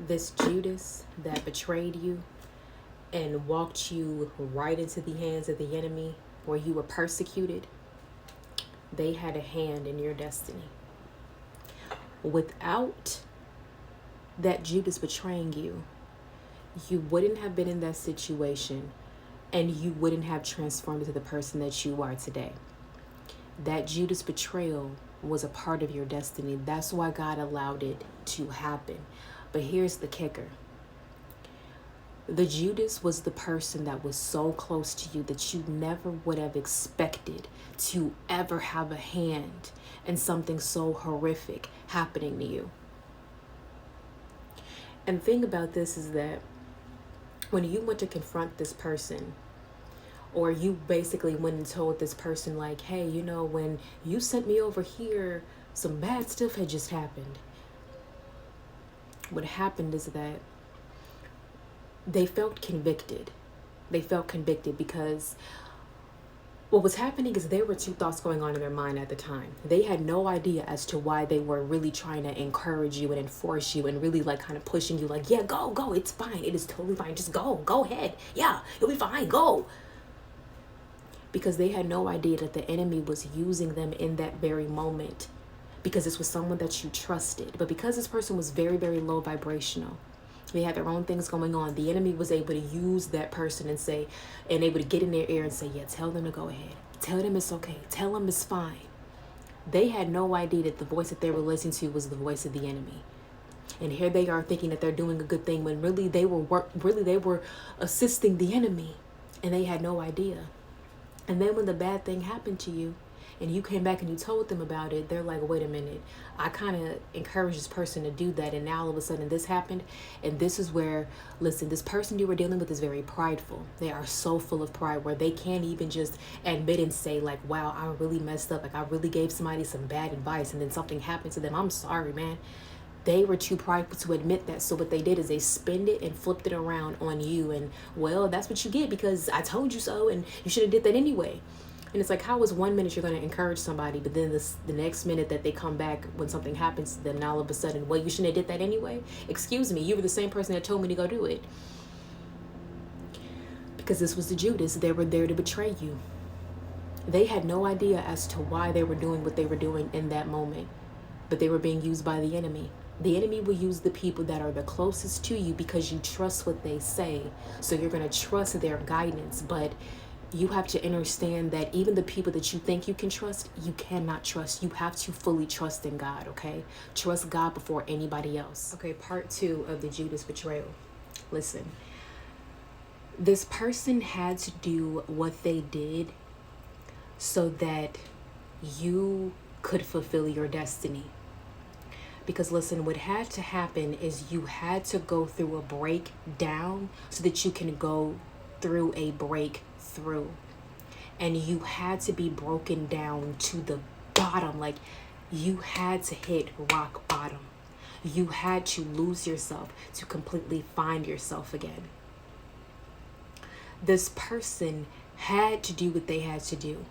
This Judas that betrayed you and walked you right into the hands of the enemy where you were persecuted, they had a hand in your destiny. Without that Judas betraying you, you wouldn't have been in that situation and you wouldn't have transformed into the person that you are today. That Judas betrayal was a part of your destiny. That's why God allowed it to happen. But here's the kicker. The Judas was the person that was so close to you that you never would have expected to ever have a hand in something so horrific happening to you. And the thing about this is that when you went to confront this person, or you basically went and told this person like, hey, when you sent me over here, some bad stuff had just happened. What happened is that they felt convicted. They felt convicted because what was happening is there were two thoughts going on in their mind at the time. They had no idea as to why they were really trying to encourage you and enforce you and really kind of pushing you like, yeah, go, it's fine. It is totally fine. Just go ahead. Yeah, you'll be fine. Go. Because they had no idea that the enemy was using them in that very moment because this was someone that you trusted. But because this person was very, very low vibrational, they had their own things going on, the enemy was able to use that person and able to get in their ear and say, yeah, tell them to go ahead. Tell them it's okay. Tell them it's fine. They had no idea that the voice that they were listening to was the voice of the enemy. And here they are thinking that they're doing a good thing when really they were assisting the enemy, and they had no idea. And then when the bad thing happened to you and you came back and you told them about it, they're like, wait a minute, I kind of encouraged this person to do that. And now all of a sudden this happened. And this is where, listen, this person you were dealing with is very prideful. They are so full of pride where they can't even just admit and say like, wow, I really messed up. Like I really gave somebody some bad advice and then something happened to them. I'm sorry, man. They were too prideful to admit that. So what they did is they spinned it and flipped it around on you. And well, that's what you get because I told you so and you should have did that anyway. And it's like, how is 1 minute you're going to encourage somebody, but then the next minute that they come back when something happens to them, now all of a sudden, well, you shouldn't have did that anyway? Excuse me, you were the same person that told me to go do it. Because this was the Judas. They were there to betray you. They had no idea as to why they were doing what they were doing in that moment, but they were being used by the enemy. The enemy will use the people that are the closest to you because you trust what they say. So you're going to trust their guidance. But you have to understand that even the people that you think you can trust, you cannot trust. You have to fully trust in God, okay? Trust God before anybody else. Okay, part 2 of the Judas betrayal. Listen, this person had to do what they did so that you could fulfill your destiny. Because listen, what had to happen is you had to go through a breakdown so that you can go through a breakthrough. And you had to be broken down to the bottom. Like you had to hit rock bottom. You had to lose yourself to completely find yourself again. This person had to do what they had to do.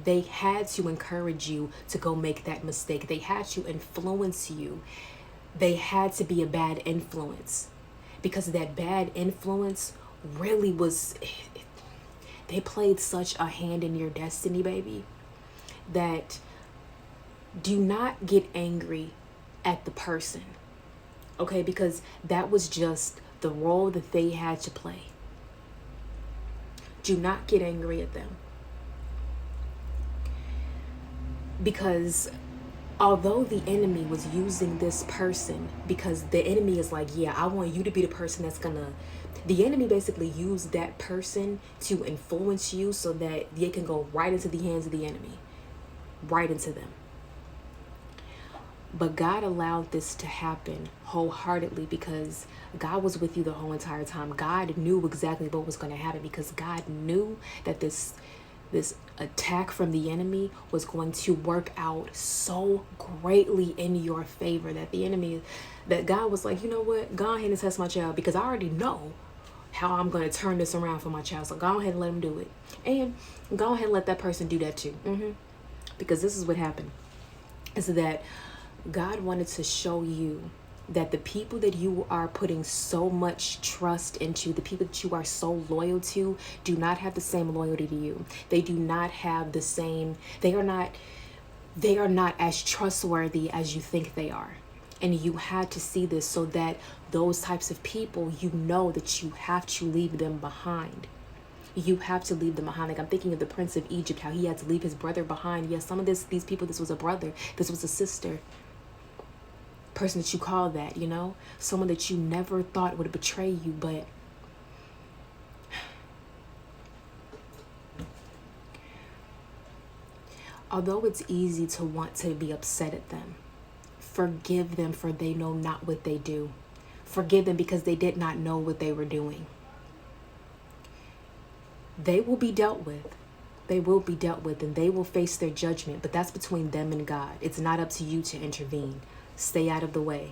They had to encourage you to go make that mistake. They had to influence you. They had to be a bad influence because that bad influence really was, they played such a hand in your destiny, baby, that do not get angry at the person, okay? Because that was just the role that they had to play. Do not get angry at them. Because although the enemy was using this person, because the enemy is like, yeah, I want you to be the person that's gonna, the enemy basically used that person to influence you so that they can go right into the hands of the enemy, right into them. But God allowed this to happen wholeheartedly because God was with you the whole entire time. God knew exactly what was going to happen because God knew that this attack from the enemy was going to work out so greatly in your favor that God was like, you know what? Go ahead and test my child because I already know how I'm going to turn this around for my child. So go ahead and let him do it. And go ahead and let that person do that too. Because this is what happened. Is that God wanted to show you that the people that you are putting so much trust into, the people that you are so loyal to, do not have the same loyalty to you. They do not have the same, they are not as trustworthy as you think they are. And you had to see this so that those types of people, you know that you have to leave them behind. You have to leave them behind. Like, I'm thinking of the Prince of Egypt, how he had to leave his brother behind. Yes, some of these people, this was a brother, this was a sister, person that you call that, you know, someone that you never thought would betray you. But although it's easy to want to be upset at them, forgive them, for they know not what they do. Forgive them because they did not know what they were doing. They will be dealt with. They will be dealt with, and they will face their judgment, but that's between them and God. It's not up to you to intervene. Stay out of the way.